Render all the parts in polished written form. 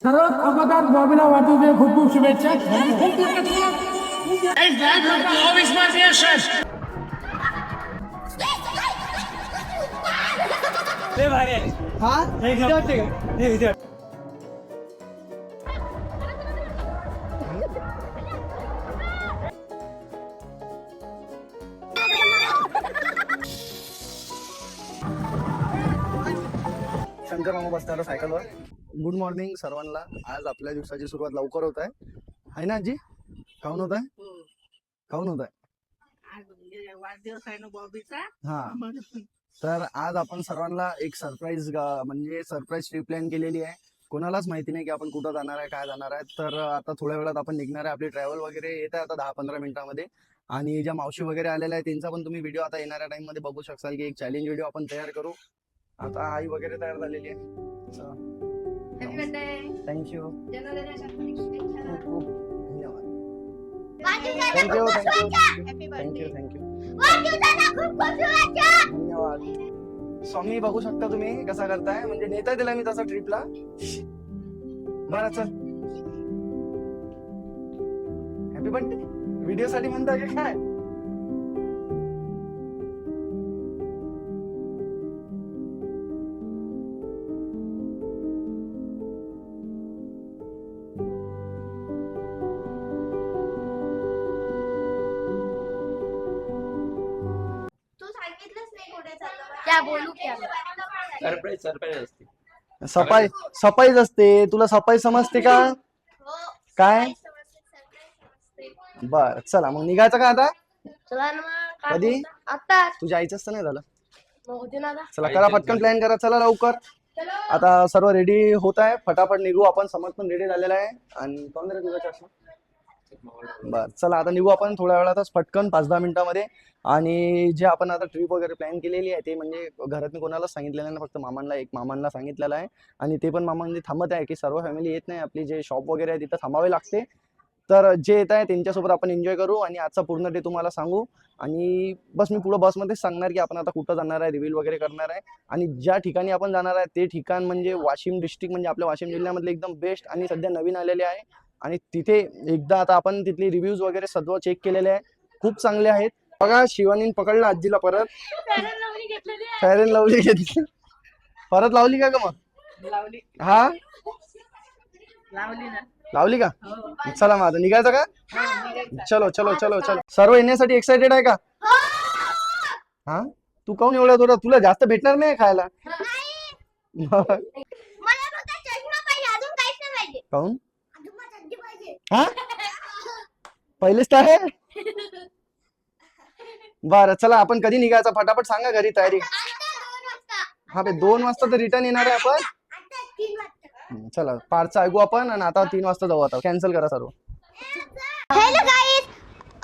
सर्व अगोदर बॉबीला वाढदिवसाच्या खूप खूप शुभेच्छा. शंकर मामा बसणार सायकलवर. गुड मॉर्निंग सर्वांना. आज आपल्या दिवसाची सुरुवात लवकर होत आहे ना आजी? काऊन होत आहे? काऊन होत आहे? वाढदिवस आहे ना बॉबीचा. हा, तर आज आपण सर्वांना एक सरप्राईज म्हणजे सरप्राईज ट्रिप प्लॅन केलेली आहे. कोणालाच माहिती नाही की आपण कुठं जाणार आहे, काय जाणार आहे. तर आता थोड्या वेळात आपण निघणार आहे. आपली ट्रॅव्हल वगैरे येत आहे आता 10-15 मिनिटांमध्ये. आणि ज्या मावशी वगैरे आलेल्या आहेत त्यांचा पण तुम्ही व्हिडिओ आता येणाऱ्या टाइम मध्ये बघू शकाल की एक चॅलेंज व्हिडिओ आपण तयार करू. आता आई वगैरे तयार झालेली आहे. थँक्यू. धन्यवाद. थँक्यू धन्यवाद. स्वामी बघू शकता तुम्ही कसा करताय, म्हणजे नेता दिला मी तसा ट्रिपला. बरं चल, हॅपी बर्थडे. व्हिडिओ साठी म्हणता की काय? क्या बोलू क्या? सरप्राईज असते. सफाईच असते. तुला सफाई समजते का? काय? बर चला मग निघायचं का आता? कधी? आता तुझ्या आईचं असतं नाही झालं. होते ना. चला करा पटकन प्लॅन करा. चला लवकर. आता सर्व रेडी होत आहे. फटाफट निघू आपण. समज पण रेडी झालेला आहे. आणि कोण रे तुझा चष्मा? बर चला आता निघू आपण थोड्या वेळातच पटकन 5-10 मिनिटांमध्ये. आणि जे आपण आता ट्रिप वगैरे प्लॅन केलेली आहे ते म्हणजे घरात मी कोणालाच सांगितलेलं नाही, फक्त मामांना एक मामांना सांगितलेलं आहे. आणि ते पण मामा म्हणजे थांबत आहे की सर्व फॅमिली येत नाही. आपली जे शॉप वगैरे आहे तिथं थांबावे लागते. तर जे येत आहे त्यांच्यासोबत आपण एन्जॉय करू आणि आजचा पूर्ण डे तुम्हाला सांगू. आणि बस मी पुढे बसमध्येच सांगणार की आपण आता कुठं जाणार आहे, रिव्हील वगैरे करणार आहे. आणि ज्या ठिकाणी आपण जाणार आहे ते ठिकाण म्हणजे वाशिम डिस्ट्रिक्ट, म्हणजे आपल्या वाशिम जिल्ह्यामधले एकदम बेस्ट आणि सध्या नवीन आलेले आहे. आणि तिथे एकदा आता आपण तिथले रिव्ह्यूज वगैरे सर्व चेक केलेले आहे, खूप चांगले आहेत. बघा शिवानीने पकडलं आजीला परत. फेअर अँड लवली घेतली परत. लावली का ग मग? लावली. हा लावली ना. लावली का? चला मग आता निघायचं का? चलो चलो चलो चलो. सर्व येण्यासाठी एक्साइटेड आहे का? हा, तू काऊन एवढा थोडा? तुला जास्त भेटणार नाही खायला. काऊन? हा, पहिलेच तर आहे. बरं चला आपण कधी निघायचं फटाफट सांगा. घरी तयारी. हा बे 2 वाजता तर रिटर्न येणार आहे आपण. चला पार्टचं ऐकू आपण आणि आता 3 वाजता जाऊ. आता कॅन्सल करा सर्व. हेलो गाइस,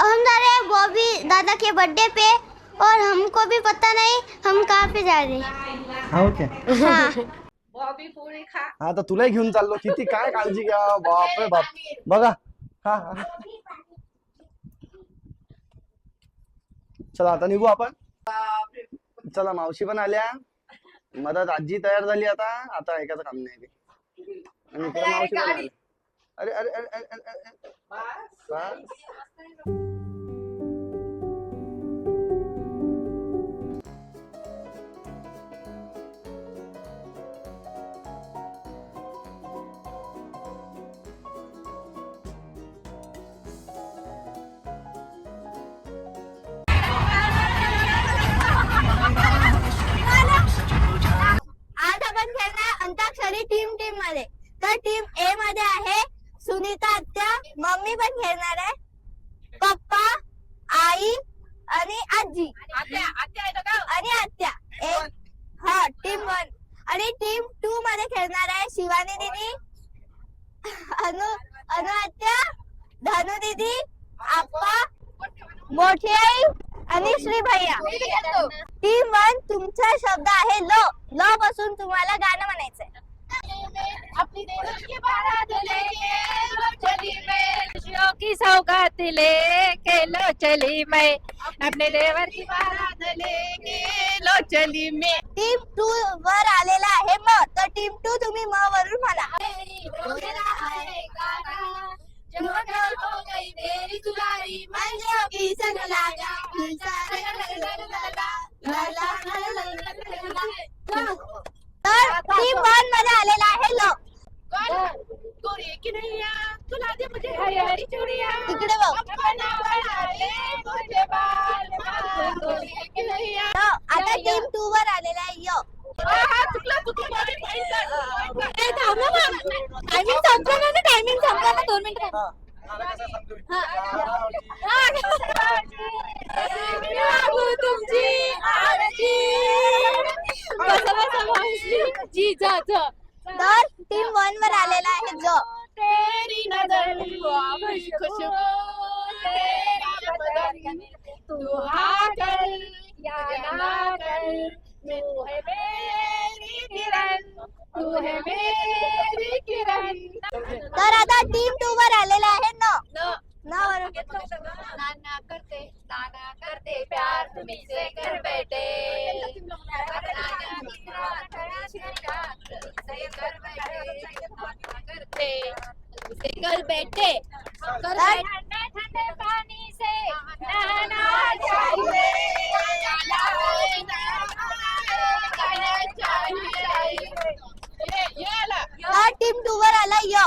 हम जा रहे हैं बॉबी दादा के बर्थडे पे और हमको भी पता नहीं हम कहाँ पे जा रहे हैं. हा ओके. हाँ. बॉबी पोळी खा. हा तर तुलाही घेऊन चाललो. किती काय काळजी घ्या. बाप रे बाप. बघा. हा हा चला आता निघू आपण. चला मावशी पण आल्या. मदत आजी तयार झाली. आता आता ऐकायचं काम नाही ते. आणि इकडे मावशी पण आली. अरे अरे अरे अरे अरे अरे. बस. आज आपण खेळणार अंताक्षरी टीम मध्ये. तर टीम ए मध्ये आहे सुनीता आत्या, मम्मी पण खेळणार आहे, पप्पा, आई आणि आजी आणि आत्या. हा टीम 1. आणि टीम 2 मध्ये खेळणार आहे शिवानी दीदी, अनु आत्या, धनु दीदी, आप्पा, मोठी आई आणि श्री भैया. टीम 1 तुमचा शब्द आहे लो. लो पासून तुम्हाला गाणं म्हणायचंय. अपनी देवर की बारात लेके लो चली मैं, खुशियों की सौगात लेके लो चली मैं, अपने देवर की बारात लेके लो चली मैं. टीम 2 वर आलेला आहे म. तर टीम 2 तुम्ही म वरून म्हणा. मेरा है गाना जो हो गई मेरी दुलारी मंजियों की संग लागा तर टीम 1 मध्ये आलेला आहे लो गोरी की नैया तुला दे मुझे हरी हरी चूड़िया तिकडे बघ अपना बना ले मुझे बाल बाल गोरी की नैया लो, आता टीम 2 वर आलेला आहे यो चुकला टायमिंग संपलं ना 2 मिनिटं तुमची आरती जिजाचं तर टीम 1 वर आलेला आहे जो तेरी नजर खुशबू तेरा बदन तू हाँ कर या ना कर तू है मेरी किरण तू है मेरी किरण तर आता टीम 2 वर आलेला आहे नो वर नाना करते प्यार तुम्ही से घर बैठे करते घर बैठे ठंडे पानी से नहाना चाहिए तर टीम 2 वर आला यो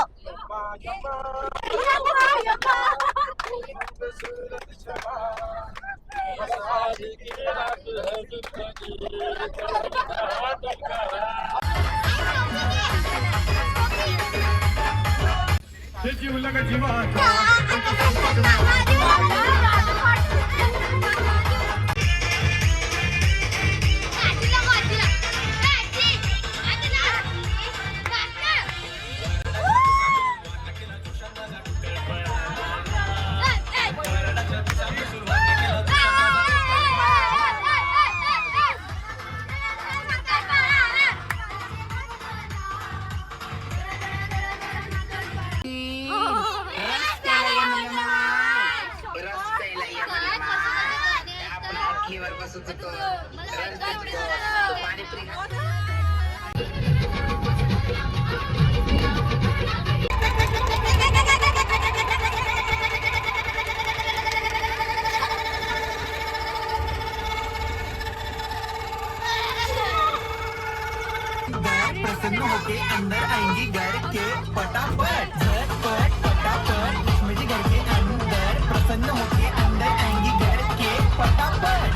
प्रसन्न होके अंदर आएंगी घर के फटाफट झटपट फटाफट लक्ष्मी जी घर के अंदर प्रसन्न होके अंदर आएंगी घर के फटाफट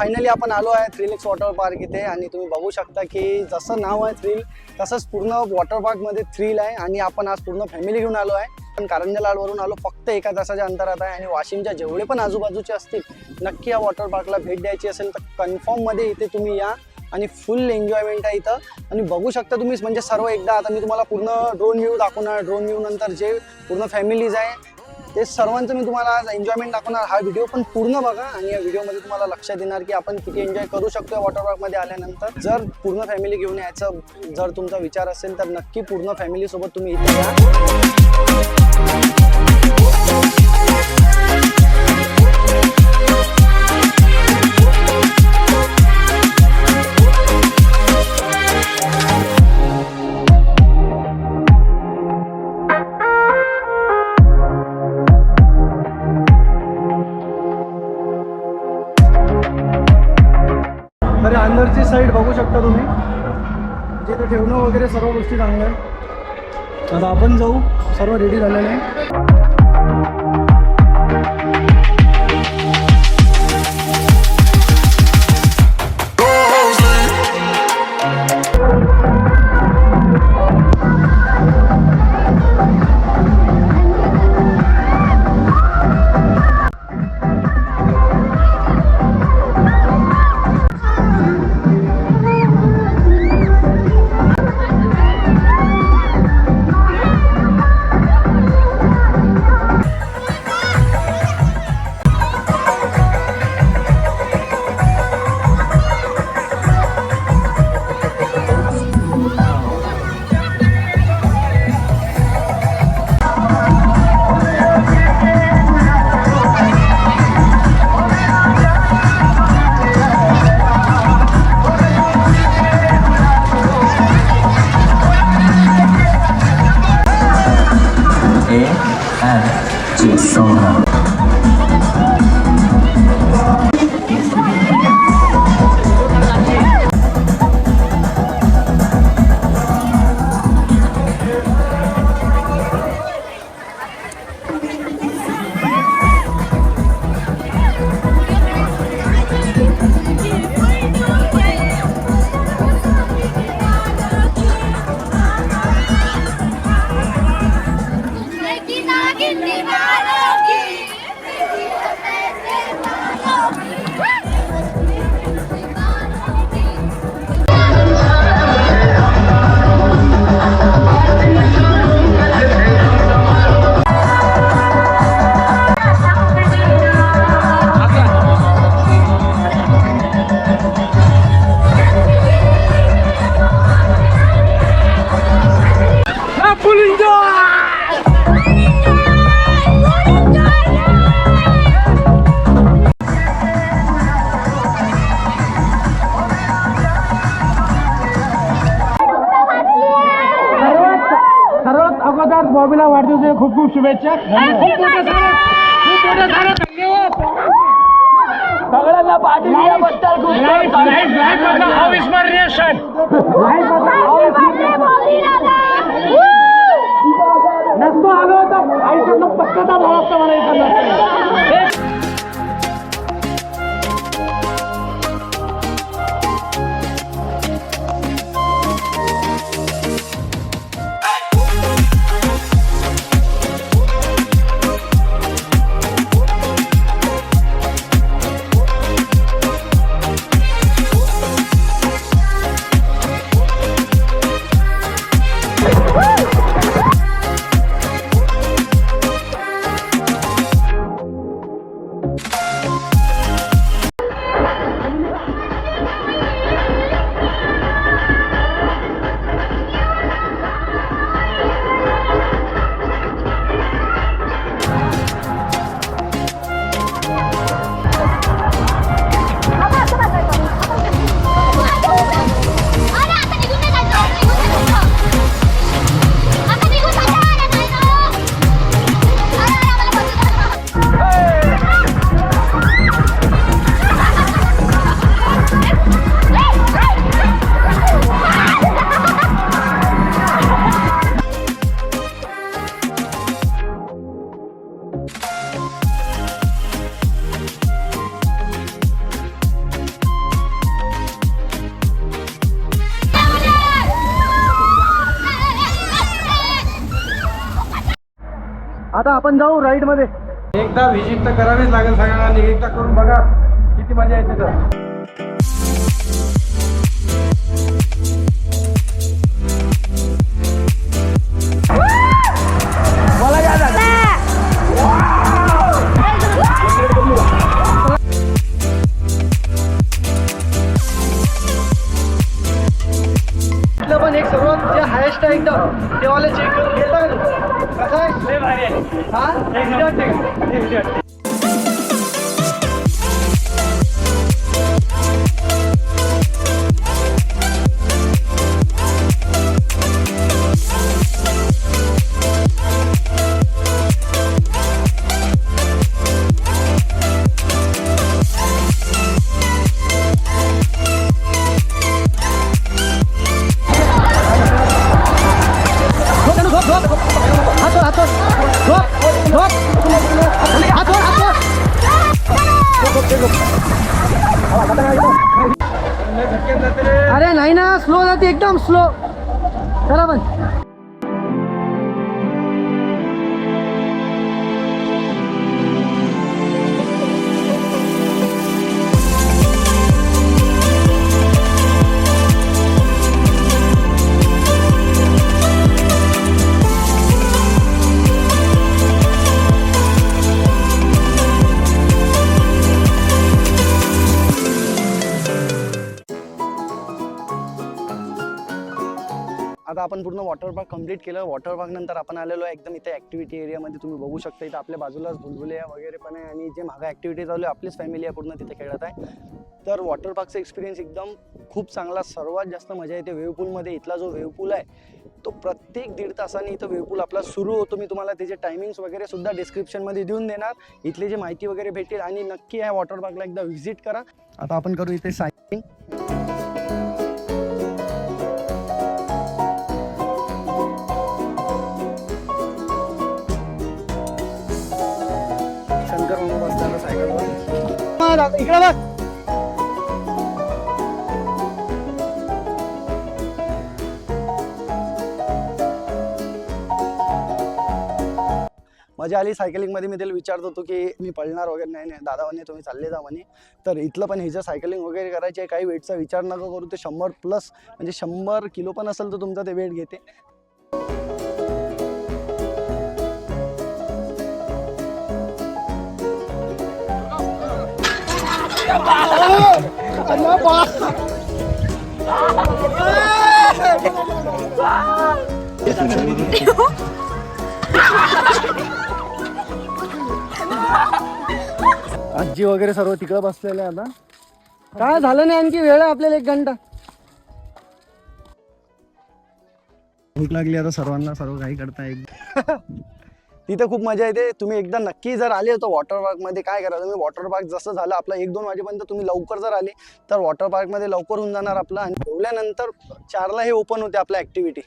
फायनली आपण आलो आहे थ्रिलिक्स वॉटर पार्क इथे आणि तुम्ही बघू शकता की जसं नाव आहे थ्रिल तसंच पूर्ण वॉटर पार्कमध्ये थ्रिल आहे आणि आपण आज पूर्ण फॅमिली घेऊन आलो आहे. पण कारंजा लाडवरून आलो, फक्त 1 तासाच्या अंतरात आहे आणि वाशिमच्या जेवढे पण आजूबाजूचे असतील नक्की या वॉटर पार्कला भेट द्यायची असेल तर कन्फर्ममध्ये इथे तुम्ही या आणि फुल एन्जॉयमेंट आहे इथं. आणि बघू शकता तुम्ही म्हणजे सर्व एकदा आता मी तुम्हाला पूर्ण ड्रोन व्ह्यू दाखवणार. ड्रोन व्ह्यू नंतर जे पूर्ण फॅमिलीज आहे ते सर्वांचं मी तुम्हाला आज एन्जॉयमेंट दाखवणार. हा व्हिडिओ पण पूर्ण बघा आणि या व्हिडिओमध्ये तुम्हाला लक्षात येणार की आपण किती एन्जॉय करू शकतो या वॉटर पार्कमध्ये आल्यानंतर. जर पूर्ण फॅमिली घेऊन यायचं जर तुमचा विचार असेल तर नक्की पूर्ण फॅमिलीसोबत तुम्ही इथे या. तर अंदरची साईड बघू शकता तुम्ही, जिथे ठेवणं वगैरे सर्व गोष्टी चांगल्या आहेत. आता आपण जाऊ, सर्व रेडी झालेलं आहे. सर्वात अगोदर बॉबीला वाढदिवसाच्या खूप खूप शुभेच्छा. खूप मोठं झालं धन्यवाद सगळ्यांना पाठी दिल्याबद्दल. अविस्मरणीय क्षण. नसतो आलो तर आयुष्यात पक्कता भाव मला इथं. आता आपण जाऊ राईड मध्ये. एकदा व्हिजिट तर करावीच लागेल सगळ्यांना. एकदा करून बघा किती मजा येते तर. पण एक सर्वात जे हायेस्ट आहे एकदम तेवाला चेक करून घेता कसं आहे हा. अरे नाही ना, स्लो जाते एकदम स्लो. करा पण. आता आपण पूर्ण वॉटर पार्क कंप्लीट केलं. वॉटर पार्क नंतर आपण आलेलो आहे एकदम इथे ॲक्टिव्हिटी एरियामध्ये. तुम्ही बघू शकता इथं आपल्या बाजूलाच भुलभुलैया वगैरे पण आहे आणि जे मागं ॲक्टिव्हिटी चालू आहे आपलीच फॅमिली आहे पूर्ण तिथे खेळत आहे. तर वॉटर पार्कचा एक्सपिरियन्स एकदम खूप चांगला. सर्वात जास्त मजा येते वेव्ह पूलमध्ये. इथला जो वेव्ह पूल आहे तो प्रत्येक 1.5 तासाने इथं वेव्ह आपला सुरू होतो. मी तुम्हाला त्याचे टायमिंग्स वगैरे सुद्धा डिस्क्रिप्शनमध्ये देऊन देणार. इथली जी माहिती वगैरे भेटेल आणि नक्की या वॉटर पार्कला एकदा व्हिजिट करा. आता आपण करू इथे सायकलिंग. शंकर मामा बसला सायकलवर. इकडे बघ. मजा आली सायकलिंगमध्ये. मी त्याला विचारत होतो की मी पळणार वगैरे. नाही नाही दादा म्हणे तुम्ही चालले जा म्हणे. तर इथलं पण ह्याचं सायकलिंग वगैरे करायची आहे. काही वेटचा विचार नका करू. ते 100+ म्हणजे 100 किलो पण असेल तर तुमचा ते वेट घेते. आजी वगैरे सर्व तिकडे बसलेले. आता काय झालं नाही, आणखी वेळ आहे आपल्याला 1 घंटा. भूक लागली आता सर्वांना. सर्व काही करताय. तिथे खूप मजा येते. तुम्ही एकदा नक्की जर आले तर वॉटर पार्कमध्ये काय करा तुम्ही, वॉटर पार्क जसं झालं आपलं 1-2 वाजेपर्यंत तुम्ही लवकर जर आले तर वॉटर पार्कमध्ये लवकर होऊन जाणार आपलं. आणि ठेवल्यानंतर 4ला हे ओपन होते आपल्या ॲक्टिव्हिटी.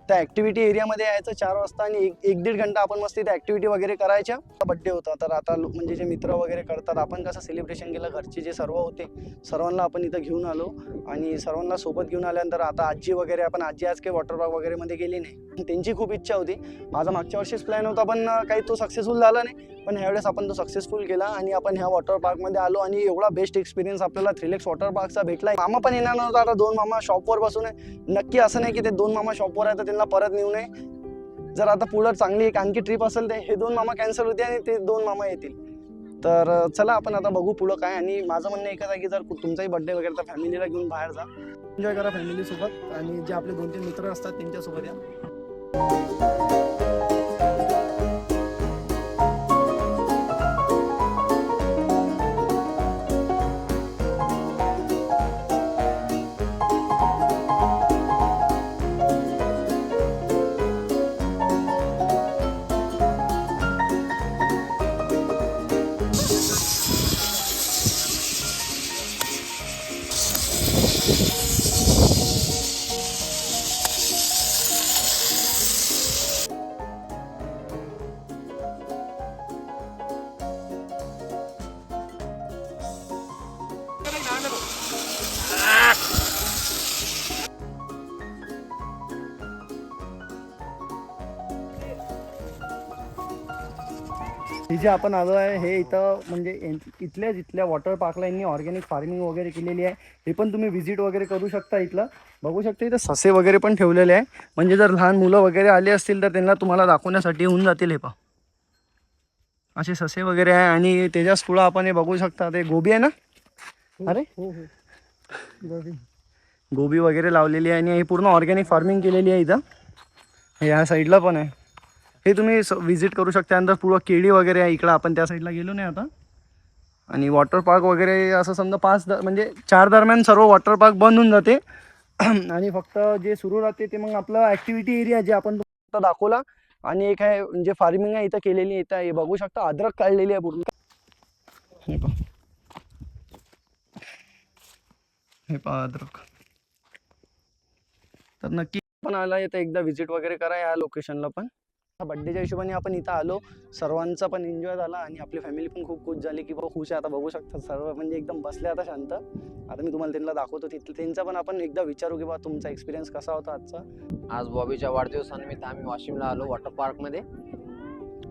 त्या ॲक्टिव्हिटी एरियामध्ये यायचं 4 वाजता आणि 1-1.5 घंटा आपण मस्त त्या ॲक्टिव्हिटी वगैरे करायच्या. बड्डे होता तर आता म्हणजे जे मित्र वगैरे करतात आपण कसं सेलिब्रेशन केलं. घरचे जे सर्व होते सर्वांना आपण इथं घेऊन आलो आणि सर्वांना सोबत घेऊन आल्यानंतर आता आजी वगैरे आपण आजी आज काही वॉटर पार्क वगैरेमध्ये गेली नाही. त्यांची खूप इच्छा होती. माझा मागच्या वर्षीच प्लॅन होता पण काही तो सक्सेसफुल झाला नाही. पण ह्यावेळेस आपण तो सक्सेसफुल केला आणि आपण ह्या वॉटर पार्कमध्ये आलो आणि एवढा बेस्ट एक्सपिरियन्स आपल्याला थ्रिलेक्स वॉटर पार्कचा भेटला. मामा पण येणार नव्हता. आता 2 मामा शॉपवर बसून आहे. नक्की असं नाही की ते 2 मामा शॉपवर आहे तर त्यांना परत नेऊ नये. जर आता पुढं चांगली एक आणखी ट्रिप असेल तर हे 2 मामा कॅन्सल होते आणि ते 2 मामा येतील. तर चला आपण आता बघू पुढं काय. आणि माझं म्हणणं एकच आहे की जर तुमचाही बड्डे वगैरे तर फॅमिलीला घेऊन बाहेर जा, एन्जॉय करा फॅमिलीसोबत. आणि जे आपले 2-3 मित्र असतात त्यांच्यासोबत या. जे आपण आलो आहे हे इथं म्हणजे इथल्या वॉटर पार्कला यांनी ऑर्गॅनिक फार्मिंग वगैरे केलेली आहे. हे पण तुम्ही व्हिजिट वगैरे करू शकता. इथलं बघू शकता. इथं ससे वगैरे पण ठेवलेले आहे. म्हणजे जर लहान मुलं वगैरे आले असतील तर त्यांना तुम्हाला दाखवण्यासाठी होऊन जातील. हे पहा असे ससे वगैरे आहे. आणि त्याच्याच पुढं आपण हे बघू शकता ते गोबी आहे ना. अरे गोबी वगैरे लावलेली आहे आणि हे पूर्ण ऑर्गॅनिक फार्मिंग केलेली आहे. इथं ह्या साईडला पण आहे. हे तुम्ही विजिट करू शकता. नंतर पुढं केळी वगैरे आहे. इकडं आपण त्या साईडला गेलो नाही आता. आणि वॉटर पार्क वगैरे असं समजा 5 म्हणजे 4 दरम्यान सर्व वॉटर पार्क बंद होऊन जाते. आणि फक्त जे सुरू राहते ते मग आपलं ॲक्टिव्हिटी एरिया जे आपण दाखवला. आणि एक आहे म्हणजे फार्मिंग आहे इथं केलेली. इथं हे बघू शकता अद्रक काढलेली आहे पूर्ण. हे पहा अद्रक. तर नक्की पण आला येतं एकदा व्हिजिट वगैरे करा या लोकेशनला पण. बड्डेच्या हिशोबाने आपण इथं आलो. सर्वांचा पण एन्जॉय झाला आणि आपली फॅमिली पण खूप खुश झाली की बाबा खुश आहे. आता बघू शकता सर्व म्हणजे एकदम बसले आता शांत. आता मी तुम्हाला त्यांना दाखवतो तिथलं. त्यांचा पण आपण एकदा विचारू की बाबा तुमचा एक्सपिरियन्स कसा होता आजचा. आज बॉबीच्या वाढदिवसानिमित्त आम्ही वाशिमला आलो वॉटर पार्कमध्ये.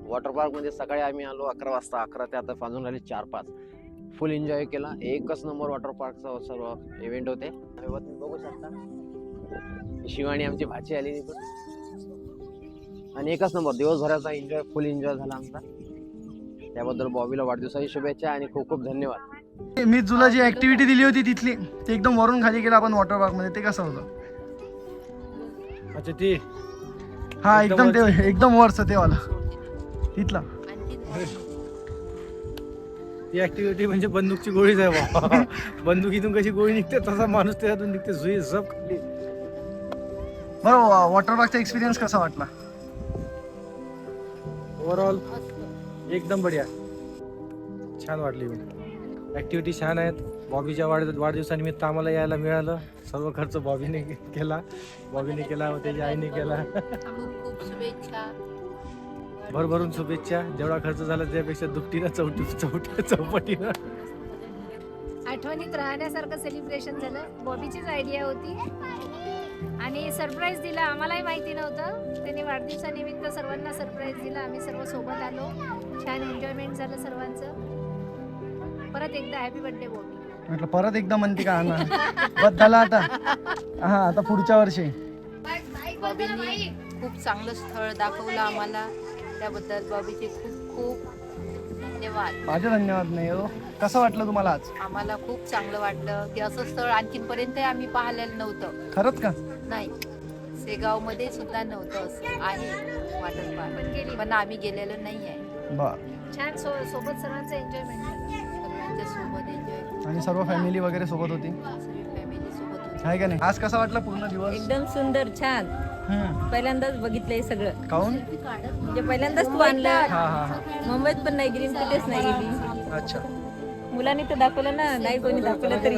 वॉटर पार्कमध्ये सकाळी आम्ही आलो 11 वाजता. 11 ते आता वाजून राहिले 4-5. फुल एन्जॉय केला. एकच नंबर वॉटर पार्कचा सर्व इव्हेंट होते. तुम्ही बघू शकता शिवानी आमची भाची आली आणि एकच नंबर दिवसभराचा एन्जॉय फुल एन्जॉय झाला आमचा. त्याबद्दल बॉबीला वाढदिवसाची शुभेच्छा आणि खूप खूप धन्यवाद. मी तुला जी ऍक्टिव्हिटी दिली होती तिथली ते एकदम वरून खाली गेला आपण वॉटर पार्क मध्ये. ते कसं होतं. अच्छा ती हा एकदम ते एकदम वरचं ते वाला तिथला. ती ऍक्टिव्हिटी म्हणजे बंदूकची गोळीच आहे बाबा. बंदुकीतून कशी गोळी निघते तसा माणूस त्यातून निघते. सुई सब खाली. बरं, वॉटर पार्कचा एक्सपिरियन्स कसा वाटला? ओव्हरऑल एकदम बढिया, छान वाटली. ऍक्टिव्हिटी छान आहेत. बॉबीच्या वाढदिवसानिमित्त आम्हाला यायला मिळालं. सर्व खर्च बॉबीने केला व त्याच्या आईने केला. खूप शुभेच्छा. भरभरून शुभेच्छा. जेवढा खर्च झाला त्यापेक्षा दुपटीनं चौपटीनं. आठवणीत राहण्यासारखं सेलिब्रेशन झालं. बॉबीचीच आयडिया होती आणि सरप्राईज दिला. आम्हालाही माहिती नव्हतं. त्यांनी वाढदिवसानिमित्त सर्वांना सरप्राईज दिला. आम्ही सर्व सोबत आलो. छान एन्जॉयमेंट झालं सर्वांचं. परत एकदा हॅपी बर्थडे बॉबी. म्हटलं परत एकदा म्हणते का ना बस झालं आता. हा, आता पुढच्या वर्षी. बॉबींनी खूप चांगलं स्थळ दाखवलं आम्हाला. त्याबद्दल बॉबीचे खूप खूप धन्यवाद. माझे धन्यवाद नाही हो. कसं वाटलं तुम्हाला आज? आम्हाला खूप चांगलं वाटलं की असं स्थळ आणखीनपर्यंत आम्ही पाहिलेलं नव्हतं. खरंच का? नाही, शेगाव मध्ये सुद्धा नव्हतं. असं आहे वॉटर पार्क, पण आम्ही गेलेलो नाही आहे. बर. छान सोबत सर्वांचं एन्जॉयमेंट झालं. सर्वांच्या सोबत एन्जॉय, आणि सर्व फॅमिली वगैरे सोबत होती, सगळी फॅमिली सोबत होती. आहे का नाही? आज कसा वाटला पूर्ण दिवस? एकदम सुंदर, छान. पहिल्यांदाच बघितलंय सगळं. काऊन? म्हणजे पहिल्यांदाच तू आणलं. हा हा हा. मुंबईत पण नाही गेली, कुठेच नाही गेली. अच्छा. मुलांनी तर दाखवलं ना, नाही कोणी दाखवलं तरी.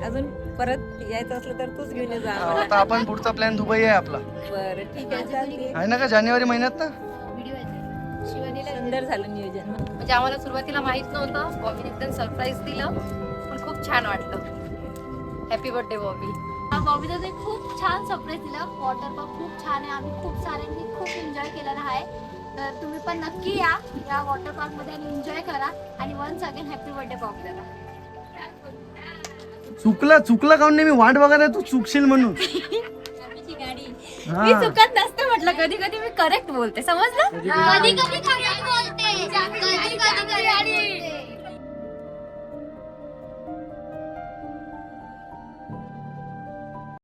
अजून परत यायचं असलं तर तूच घेऊन ये जा आम्हाला. आता आपण पुढचा प्लॅन दुबई आहे आपला. बरं, ठीक आहे, चालते. आहे ना का जानेवारी महिन्यात ना? शिवानीला सुंदर झालं नियोजन. म्हणजे आम्हाला सुरुवातीला माहित नव्हतं. बॉबीने एकदम सरप्राईज दिलं, पण खूप छान वाटलं. Happy birthday Bobby. बॉबीला ते खूप छान सरप्राईज दिलं. वॉटर पार्क खूप छान आहे. आम्ही खूप साऱ्यांनी खूप एन्जॉय केलेला आहे. तर तुम्ही पण नक्की या वॉटर पार्क मध्ये आणि एन्जॉय करा. आणि वन्स अगेन हॅपी बर्थडे बॉबीला. चुकलं काऊन नाही? मी वाट बघत आहे तू चुकशील म्हणून. मी चुकत नसते म्हटलं. कधी कधी मी करेक्ट बोलते, समजलं? कधी कधी खरं बोलते, कधी कधी